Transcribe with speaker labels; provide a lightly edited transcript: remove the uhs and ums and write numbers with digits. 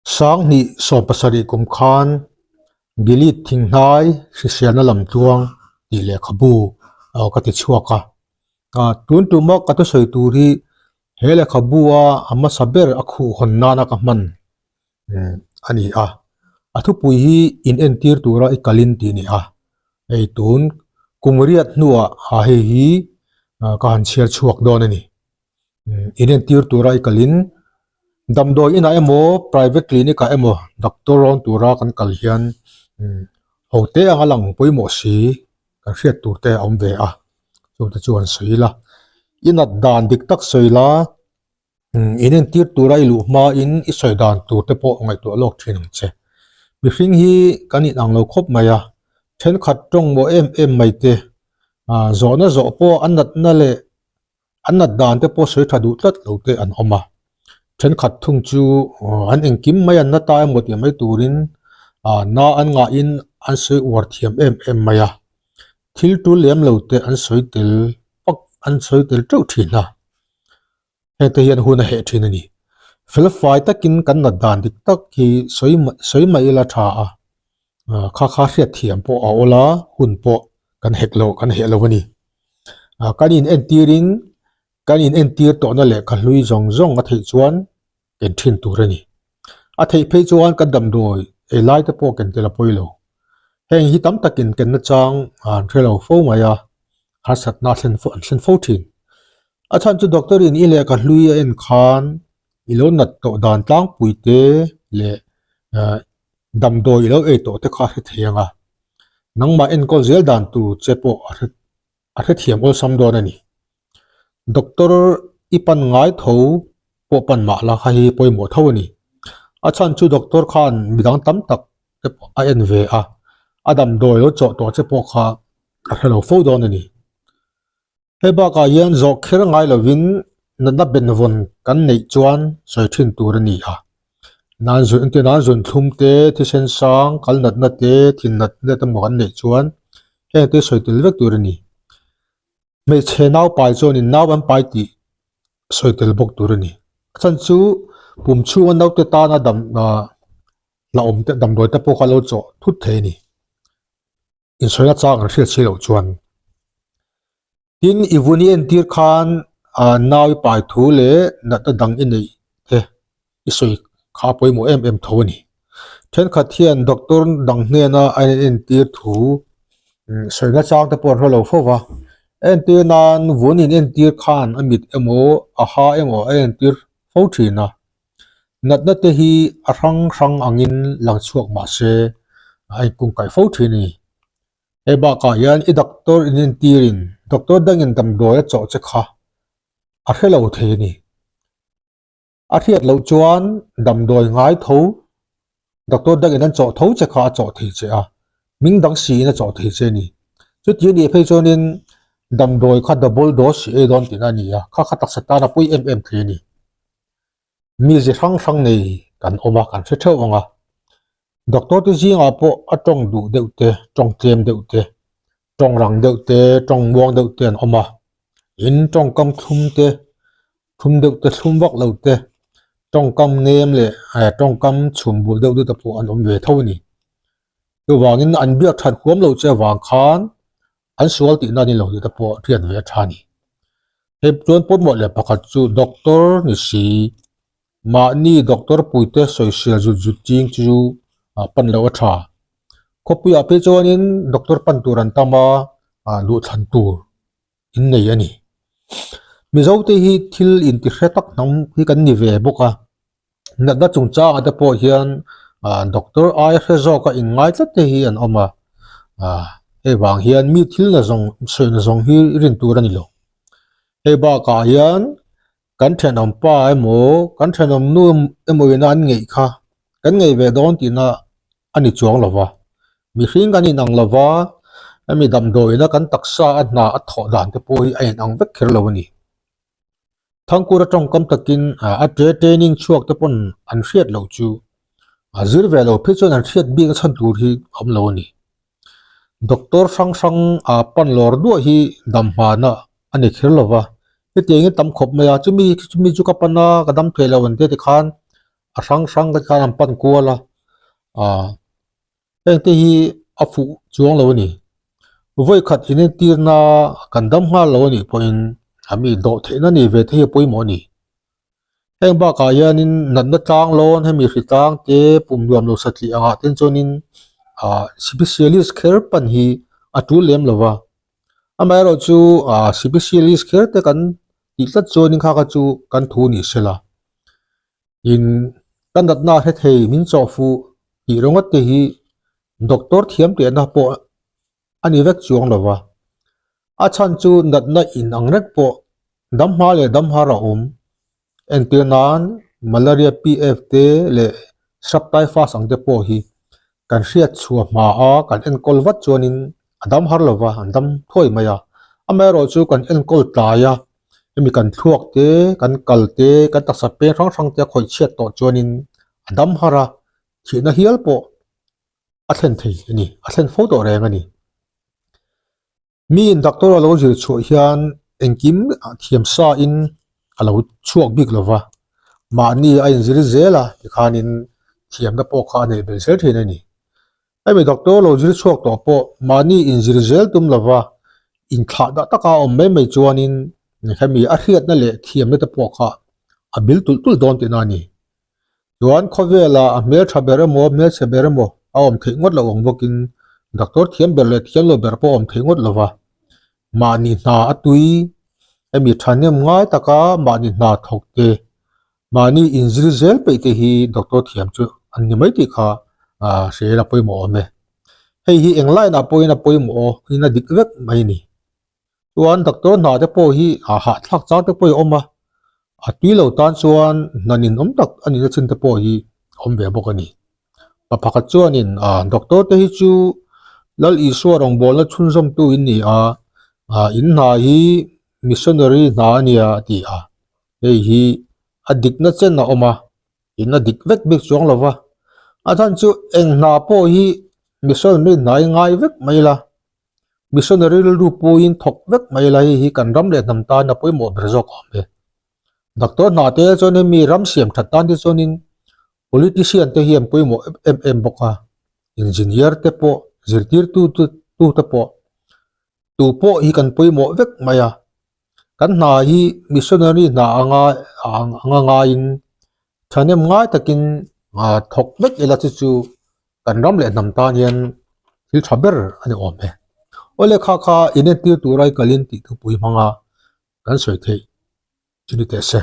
Speaker 1: sáng ni som pasari kum khan gilit thing hnai hristiana lam tuang ti le khabu ka ti chuaka tun tu ma ka to soi turi hele khabua ama saber akhu honna na ka man ani athu pui hi in entir tura I kalin ti ni ei tun kumriat nuwa hi ka han chiar chuak don ani in entir tura I kalin damdoi ina emo private clinic emo doctor ron tura kan kal hian hote anga lang poimo si kan hriat turte om ve so ta chuan soila ina dan dik tak soila inen tir tura ilu ma in I soi dan turte po ngai to lok thin che mi hring hi kani ang lo khop maya then khat tong mo em mai te zona zo po annat na le annat dan te po soi thadu tlat lo te an oma then khat thung chu an engkim mai an na ta mo ti mai turin na an nga in an soi war thiam em maya thil tu lem lo te an soi tel pak an soi tel tau thina he te hian huna he thina ni felfai takin kan na dan dik tak ki soi mai la tha kha hriat thiam po ola hun po kan heklo kan he lo ni kanin entirin kanin entir to na le khalui zong zong a thei chuan ken thin turani a thei phei chuan ka dam doi e lai te po ken tela poilo heng hi tam takin ken na chang thelo fo maya har sat na thlen fo thin a chan chu doctor in ile ka hlui en khan ilo nat to dan tlang puite le dam doi lo e to te kha he thianga nangma en kol zel dan tu chepo a the thiam ol sam don ani doctor ipan ngai tho po pan ma la kha hi poimo thawani a chan chu doctor khan midang tam tak te a en ve adam doi lo cho to che po kha a hello fo don ani heba ka yan zo kher ngai lovin na ben von kan nei chuan soi thin turani nan zun thum te thi sen sang kal nat na te thin nat ne tam kan nei chuan he te soi tel vek turani me che naw pai chon in naw ban pai ti soi tel bok turani chan chu pum chu an naw te ta na dam la om te dam doi te po khalo cho thut the ni in soina chang an hriat chilo chuan tin ivuni en tir khan naw pai thu le na ta dang in nei the isoi kha poimo em thoni then khathian doctor dang hne na en tir thu soina chang te por holo fowa en tir nan vunin en tir khan amit emo aha emo en tir fo thina nat na te hi rang angin lang chuak ma se ai kung kai fo thini eba ka yan I doctor in tirin doctor dangin dam doi cho che kha a hello the ni a thiat lo chuan dam doi ngai tho doctor dangin an cho tho che kha cho thi che ming dang si na cho thi che ni chu ti ni phei chonin dam doi kha double dose e don tin ani kha tak sata na pui em the ni mi je rang nei kan oma kan se thau anga doctor tu ji nga po atong du deute tong tlem deute tong rang deute tong muang deute an oma in tong kam thum deute thum wak lote tong kam nem le tong kam chum bul deute ta po an om ve thau ni tu wangin an biak that huam lo che wang khan an sual ti na ni lo ta po thian ve thani he tuan pot mo le pakhat chu doctor ni si ma ni doctor puite social ju ting chu pan lo tha khopi a pe chonin doctor pan turan tama lu than tur in nei ani mi zote hi thil in ti hretak nam hi kan ni ve boka na da chung cha ata po hian doctor ai hrezo ka in ngai tlate hi an oma he wang hian mi thil na zong soin zong hi rin tur ani lo he ba ka hian kan thenom pa emo kan thenom nu emo ina an ngei kha kan ngei ve don ti na ani chuang lova mi hring kan in ang lova ami dam doi na kan taksa na a tho dan te po hi ai ang vek kher lo ni thangkura tong kam takin a training chuak te pon an hriat lo chu zir ve lo phe chon an hriat bi ka chan tur hi am lo ni doctor sang pan lor du hi dam ma na ani kher lova te ngi tam khop maya chumi chu ka pana ka dam thela wan te khan sang cái làm pan cua là anh thì phụ chuông lâu nè với khát in tiền na cần đâm hoa lâu nè point ami độ thế nó nè về thế bôi mỏ nè anh ba cái nên nặn nó trang lon hay mi khi trang thế bùm luam lo sát li ang tên cho nên specialist care pan hi atu lem lova amai ro chu specialist care te kan ti tlat cho nên kha ka chu kan thu ni sela in kan dat na he thei min cho fu ti rongat te hi doctor thiam te na po ani vek chuang lova a chan chu dat na in angrek po dam ha le dam ha ra en te nan malaria pf te le sap tai fa sang te po hi kan riat chua ma a kan en kol wat chuanin adam har lova andam thoi maya amai ro chu kan en kol ta ya mi kan thuak te kan kal te kan ta sa pe rang te khoi chet to chuanin adam hara thina hial po a thlen thei ani a thlen photo reng ani mi in doctor alo jil chu hian engkim thiam sa in alo chuak bik lova ma ni a in zir zela khanin thiam da po kha nei bel sel thina ni ai mi doctor lo jil chuak to po ma ni in zir zel tum lova in thla da taka om mai chuanin khami a hriat na le thiam na ta po kha a bil tul don te na ni chuan khovela a mer thabere mo mer chebere mo a om thei ngot lo ong bokin doctor thiam ber le thiam lo ber po om thei ngot lova ma ni na atui emi thanem ngai taka ma ni na thokte ma ni injil zel pe te hi doctor thiam chu an ni mai ti kha se la poi mo me hei hi englai na poi mo ina dik vek mai ni chuan doctor na te po hi ha thlak chang te poi oma atui lo tan chuan nanin om tak ani na chin te po hi om be bok ani pa pakhat chuanin doctor te hi chu lal iswa rong bol na chun zom tu in ni in na hi missionary na ania ti hei hi adik na chen na oma in adik vek bik chuang lova athan chu eng na po hi missionary nai ngai vek mai la missionary lu po in thok vek mai la hi kan ram le nam ta na poi mo berjok ame doctor na te chone mi ram siam thatan ti chonin politician te hiam poi mo boka engineer te po zirtir tu te po tu po hi kan poi mo vek maya kan na hi missionary na anga in thanem ngai takin thok vek ela chu kan ram le nam ta hian thil thaber ani ome ole kha ine ti turai kalin ti thu pui manga kan soi thei chini te se